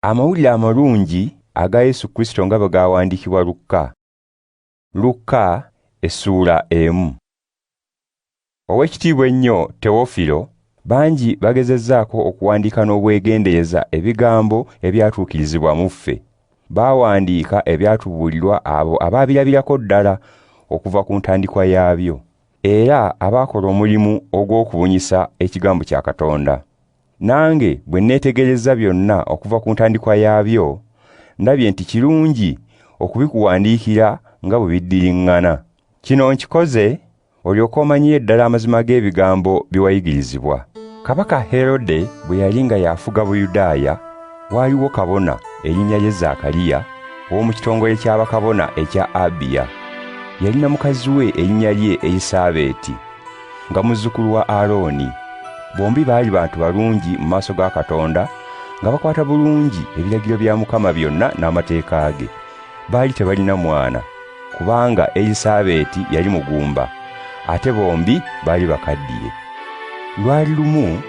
Amawulire amalungi aga Yesu Kristo nga bwe gawandiikibwa Lukka Essuula 1. Ow'ekitiibwa ennyo Teofilo, bangi bagezezzaako okuwandiika n'obwegendereza ebigambo ebyatuukirizibwa mu ffe. Baawandiika ebyatubuulirwa abo abaabirabirako ddala okuva ku ntandikwa yaabyo, era abaakola omulimu ogw'okubunyisa ekigambo kya Katonda. Nange bwe neetegereza byonna okuva ku ntandikwa yaabyo, ndabye nti kirungi okubikuwandiikira nga bwe biddiriŋŋana. Kino nkikoze olyoke omanyire ddala amazima g'ebigambo bye wayigirizibwa. Kabaka Herode bwe yali nga yafuga Buyudaaya, waaliwo kabona erinnya lye Zaakaliya ow'omu kitongole ky'abakabona ekya Abiya. Yalina mukazi we erinnya lye Erisaabeeti, nga muzzukulu wa Alooni. Bombi baali bantu balungi mu maaso ga Katonda, nga bakwata bulungi ebiragiro bya Mukama byonna n'amateeka ge. Baali tebalina mwana, kubanga Erisaabeeti yali mugumba, ate bombi baali bakaddiye. Lwali lumu,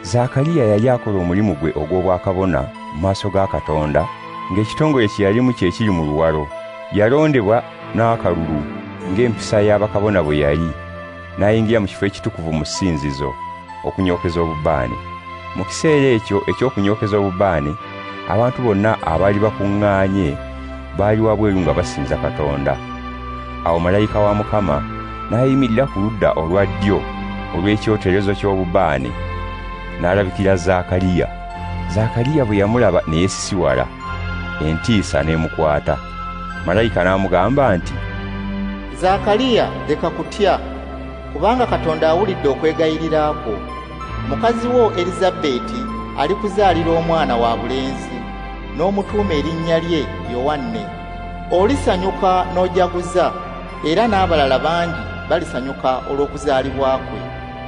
Zaakaliya yali akola omulimu gwe ogw'obwakabona mu maaso ga Katonda, ng'ekitongole kye yalimu kye kiri mu luwalo. Yalondebwa n'akalulu ng'empisa y'abakabona bwe yali, n'ayingira mu kifo ekitukuvu mu ssinzizo okunyookeza obubaane. Mu kiseera ekyo eky'okunyookeza obubaane, abantu bonna abaali bakuŋŋaanye baali wabweru nga basinza Katonda. Awo malayika wa Mukama n'ayimirira ku ludda olwa ddyo olw'ekyoterezo ky'obubaane, n'alabikira Zaakaliya. Zaakaliya bwe yamulaba ne yeesisiwala, entiisa n'emukwata. Malayika n'amugamba nti, Zaakaliya, leka kutya, kubanga Katonda awulidde okwegayirira kwo. Mukazi wo Erisaabeeti alikuzaalira omwana wabulenzi, n'omutuuma erinnya lye Yowanne. Olisanyuka n'ojaguza, era n'abalala bangi balisanyuka olw'okuzaalibwa kwe,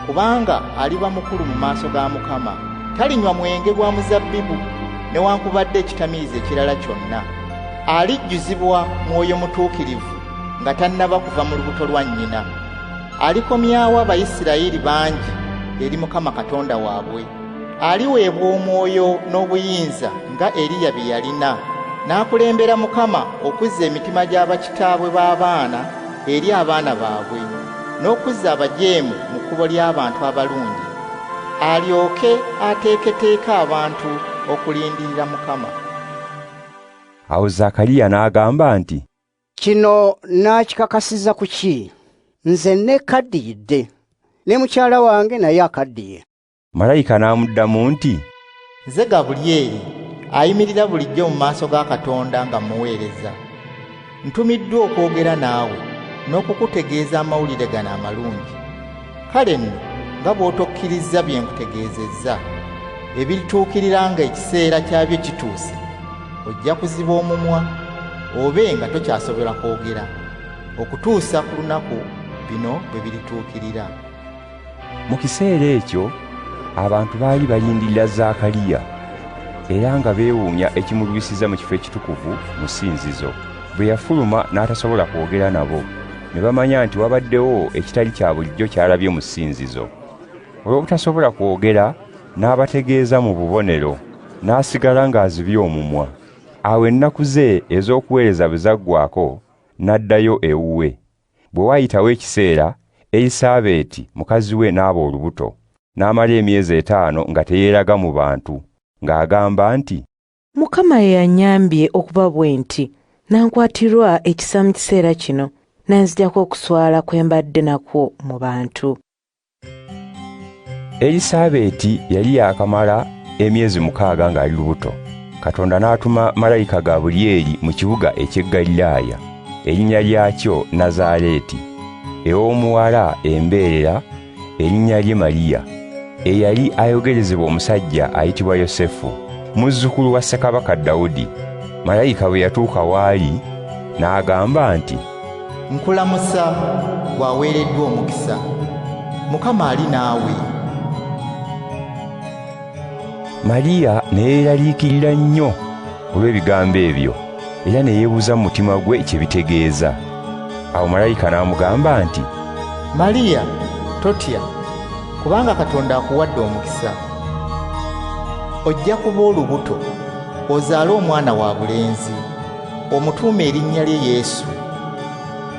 kubanga aliba mukulu mu maaso ga Mukama. Talinywa mwenge gwa muzabbibu newankubadde ekitamiiza ekirala kyonna. Alijjuzibwa Mwoyo Mutuukirivu nga tannaba kuva mu lubuto lwa nnyina. Alikomyawo Abayisirayiri bangi eri Mukama Katonda waabwe. Aliweebwa omwoyo n'obuyinza nga Eriya bye yalina, n'akulembera Mukama okuzza emitima gy'abakitaabwe b'abaana eri abaana baabwe, n'okuzza abajeemu mu kkubo ly'abantu abalungi, alyoke ateeketeeke abantu okulindirira Mukama. Awo Zaakaliya n'agamba nti, kino naakikakasiza ku ki? Nze neekaddiyidde, ne mukyala wange naye akaddiye. Malayika n'amuddamu nti, nze Gabulyeri, ayimirira bulijjo mu maaso ga Katonda nga muweereza. Ntumiddwa okwogera naawe n'okukutegeeza amawulire gano amalungi. Kale nno nga bw'otokkiriza bye nkutegeezezza, ebirituukirira nga ekiseera kyabyo kituuse, ojja kuziba omumwa obe nga tokyasobola kwogera, okutuusa ku lunaku bino bwe birituukirira. Mu kiseera ekyo abantu baali balindirira Zaakaliya, era nga beewuunya ekimulwisiza mu kifo ekitukuvu mu ssinzizo. Bwe yafuluma n'atasobola kwogera nabo, ne bamanya nti wabaddewo ekitali kya bulijjo ky'alabye mu ssinzizo. Olw'obutasobola kwogera, n'abategeeza mu bubonero, n'asigala ng'azibye omumwa. Awo ennaku ze ez'okuweereza bwe zaggwaako, n'addayo ewuwe. Bwe waayitawo ekiseera, Erisaabeeti mukazi we n'aba olubuto, n'amala emyezi 5 nga teyeeraga mu bantu, ng'agamba nti, Mukama ye yannyambye okuba bwe nti, nankwatirwa ekisa mu kiseera kino, nanzijjako okuswala kwe mbadde nakwo mu bantu. Erisaabeeti yali yakamala emyezi 6 ng'ali lubuto. Katonda n'atuma malayika Gabulyeri mu kibuga eky'e Galilaaya, erinnya lyakyo Nazaaleeti, ew'omuwala embeerera erinnya lye Maliya, eyali ayogerezebwa omusajja ayitibwa Yosefu, muzzukulu wa Ssekabaka Dawudi. Malayika bwe yatuuka waali, n'agamba nti, nkulamusa gwaweereddwa omukisa, Mukama ali naawe. Maliya ne yeeraliikirira nnyo olw'ebigambo ebyo, era ne yeebuuza mu mutima gwe kye bitegeeza. Awo malayika n'amugamba nti, Maliya, totya, kubanga Katonda akuwadde omukisa. Ojja kuba olubuto, ozaale omwana wa bulenzi, omutuume erinnya lye Yesu.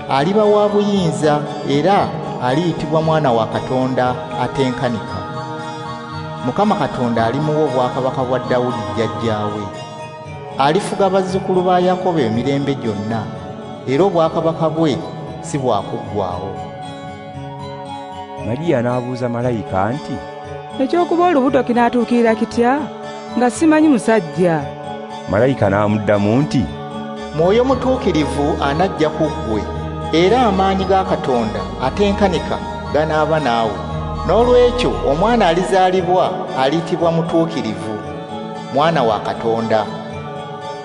Aliba wa buyinza era aliyitibwa mwana wa Katonda atenkanika. Mukama Katonda alimuwa obwakabaka bwa Dawudi jjajjaawe. Alifuga bazzukulu ba Yakobo emirembe gyonna, era obwakabaka bwe si bwakuggwaawo. Maliya n'abuuza malayika nti, ekyokuba olubuto kinaatuukirira kitya nga simanyi musajja? Malayika n'amuddamu nti, Mwoyo mutuukirivu anajja ku ggwe, era amaanyi ga Katonda atenkanika ganaaba naawe. N'olwekyo omwana alizaalibwa aliyitibwa mutuukirivu, mwana wa Katonda.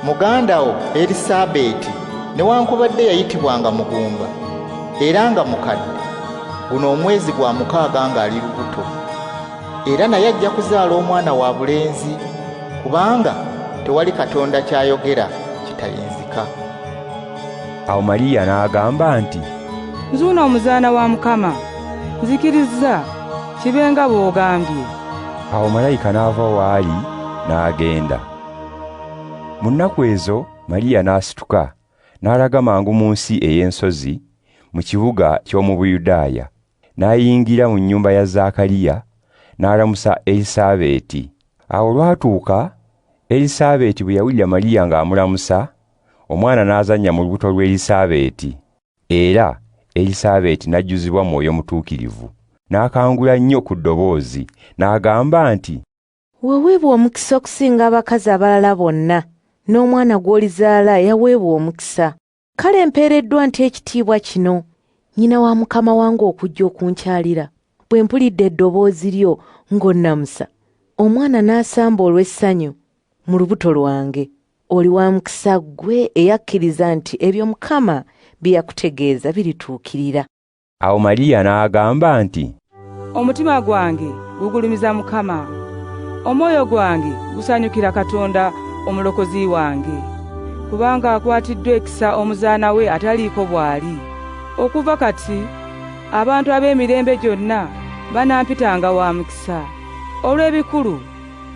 Muganda wo Erisabeti newankubadde yayitibwanga mugumba era nga mukadde, guno omwezi gwa 6 ng'ali lubuto, era naye ajja kuzaala omwana wa bulenzi, kubanga tewali Katonda kyayogera kitayinzika. Awo Maliya n'agamba nti, Nzuuno omuzaana wa Mukama, nzikiriza kibe nga bw'ogambye. Awo malayika n'ava waali n'agenda. Mu nnaku ezo Maliya n'asituka n'alaga mangu mu nsi ey'ensozi, mu kibuga ky'omu Buyudaaya, n'ayingira mu nnyumba ya Zaakaliya n'alamusa Erisabeti. Awo lwatuuka, Erisabeti bwe yawulira Maliya ng'amulamusa, omwana n'azannya mu lubuto lw'Erisabeti, era Erisabeti n'ajjuzibwa Mwoyo Mutuukirivu. N'akangula nnyo ku ddoboozi, n'agamba nti, Weweebwa omukisa okusinga abakazi abalala bonna, n'omwana gw'olizaala yaweebwa omukisa. Kale mpeereddwa nti ekitiibwa kino, nnyina wa Mukama wange okujja okunkyalira. Bwe mpulidde eddoboozi lyo ng'onnamusa, omwana n'asamba olw'essanyu mu lubuto lwange. Oli wa mukisa ggwe eyakkiriza nti ebyo Mukama bye yakutegeeza birituukirira. Awo Maliya n'agamba nti, Omutima gwange gugulumiza Mukama, omwoyo gwange gusanyukira Katonda omulokozi wange, kubanga akwatiddwa ekisa omuzaana we ataliiko bw'ali. Okuva kati abantu ab'emirembe gyonna banampitanga wa mukisa, olw'ebikulu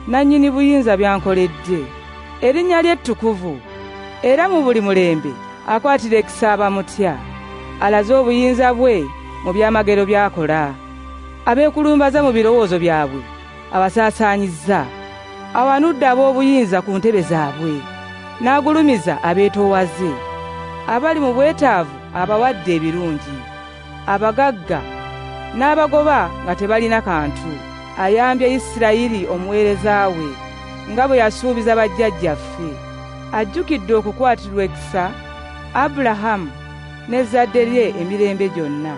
nannyini buyinza byankoledde. Erinnya lye ttukuvu, era mu buli mulembe akwatira ekisa abamutya. Alaze obuyinza bwe mu byamagero by'akola. Abeekulumbaza mu birowoozo byabwe abasaasaanyizza. Awanudde ab'obuyinza ku ntebe zaabwe, n'agulumiza abeetoowaze. Abali mu bwetaavu abawadde ebirungi, abagagga n'abagoba nga tebalina kantu. Ayambye Isirayiri omuweereza we, nga bwe yasuubiza bajjajjaffe. Ajjukidde okukwatirwa ekisa Abulahamu n'ezzadde lye emirembe gyonna.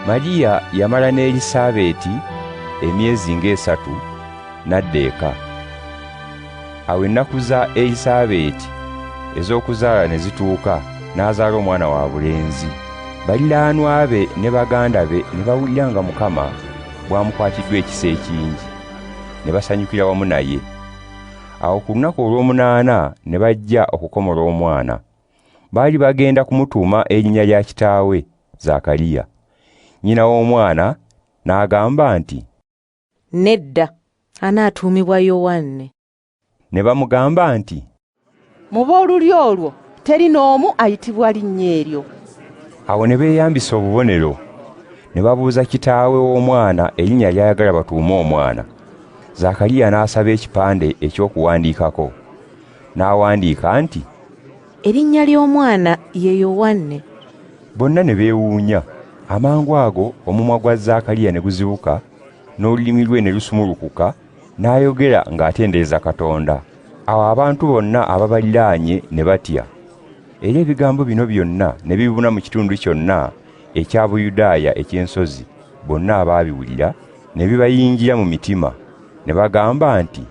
Maliya yamala ne Erisabeti emyezi nga3 n'adda eka. Awo ennaku za Erisabeti ez'okuzaala ne zituuka, n'azaala omwana wa bulenzi. Baliraanwa be ne baganda be ne bawulira nga Mukama bwamukwatiddwa ekisa ekingi, ne basanyukira wamu naye. Awo ku lunaku olw'omunaana ne bajja okukomola omwana. Baali bagenda kumutuuma erinnya lya kitaawe Zaakaliya. Nnyina w'omwana n'agamba nti, Nedda, anaatuumibwa Yowanne. Ne bamugamba nti, Mu b'olulyo olwo teri n'omu ayitibwa linnya eryo. Awo ne beeyambisa obubonero, ne babuuza kitaawe w'omwana erinnya ly'ayagala batuume omwana. Zaakaliya n'asaba ekipande eky'okuwandiikako. N'awandiika nti, Erinnya ly'omwana ye Yowanne. Bonna ne beewuunya. Amangu ago omumwa gwa Zaakaliya ne guzibuka, n'olulimi lwe ne lusumulukuka, n'ayogera ng'atendereza Katonda. Awo abantu bonna ababaliraanye ne batya. Era ebigambo bino byonna ne bibuna mu kitundu kyonna ekya Buyudaaya eky'ensozi. Bonna abaabiwulira ne bibayingira mu mitima, ne bagamba nti,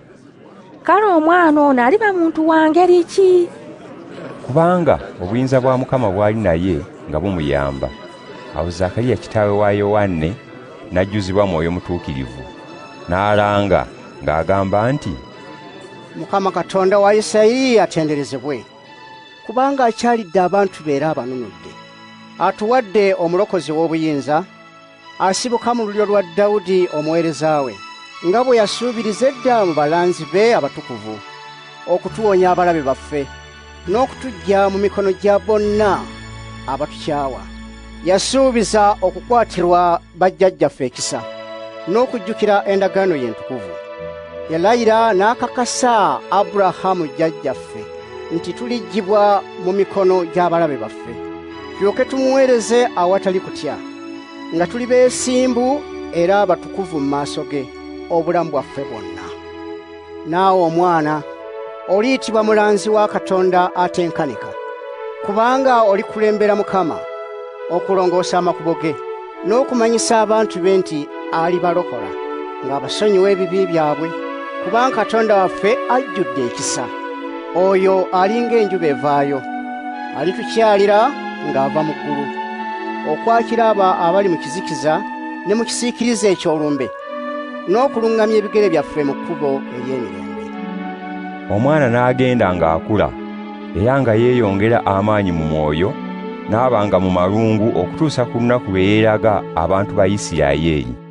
Kale omwana ono aliba muntu wa ngeri ki? Kubanga obuyinza bwa Mukama bwali naye nga bumuyamba. Awo Zaakaliya kitaawe wa Yowanne n'ajjuzibwa Mwoyo Mutuukirivu, n'alanga ng'agamba nti, Mukama Katonda wa Isirayiri atenderezebwe, kubanga akyalidde abantu be era abanunudde. Atuwadde omulokozi w'obuyinza, asibuka mu lulyo lwa Dawudi omuweereza we, nga bwe yasuubiriza edda mu balanzi be abatukuvu. okutuwonya abalabe baffe n'okutuggya mu mikono gya bonna abatukyawa. Yasuubiza okukwatirwa bajjajjaffe ekisa n'okujjukira endagaano ye entukuvu. Yalayira n'akakasa Abulahamu jjajjaffe nti tuliggyibwa mu mikono gy'abalabe baffe, tulyoke tumuweereze awatali kutya, nga tuli beesimbu era abatukuvu mu maaso ge obulamu bwaffe bwonna. Naawe omwana oliyitibwa mulanzi wa Katonda atenkanika, kubanga olikulembera Mukama okulongoosa amakubo ge n'okumanyisa abantu be nti alibalokola ng'abasonyiwa ebibi byabwe, kubanga Katonda waffe ajjudde ekisa. Oyo alinga enjuba evaayo, alitukyalira ng'ava mu ggulu, okwakira abali mu kizikiza ne mu kisiikirize eky'olumbe, n'okuluŋŋamya ebigere byaffe mu kkubo ery'emirembe. Omwana n'agenda ng'akula era nga yeeyongera amaanyi mu mwoyo, n'abanga mu malungu okutuusa ku lunaku lwe yeeraga abantu ba Isirayiri.